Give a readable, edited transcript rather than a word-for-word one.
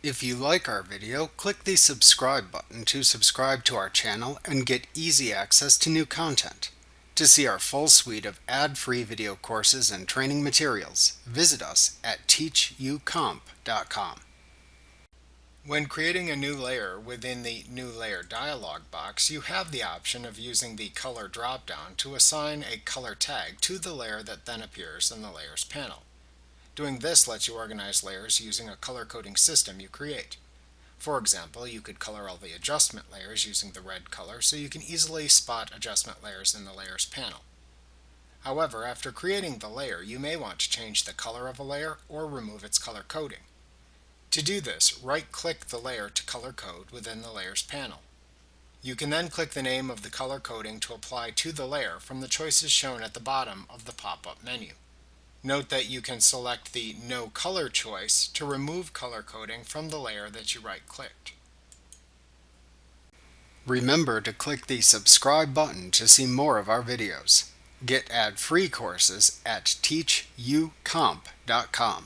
If you like our video, click the subscribe button to subscribe to our channel and get easy access to new content. To see our full suite of ad-free video courses and training materials, visit us at teachucomp.com. When creating a new layer within the New Layer dialog box, you have the option of using the Color drop-down to assign a color tag to the layer that then appears in the Layers panel. Doing this lets you organize layers using a color coding system you create. For example, you could color all the adjustment layers using the red color so you can easily spot adjustment layers in the Layers panel. However, after creating the layer, you may want to change the color of a layer or remove its color coding. To do this, right-click the layer to color code within the Layers panel. You can then click the name of the color coding to apply to the layer from the choices shown at the bottom of the pop-up menu. Note that you can select the No Color choice to remove color coding from the layer that you right-clicked. Remember to click the subscribe button to see more of our videos. Get ad-free courses at teachucomp.com.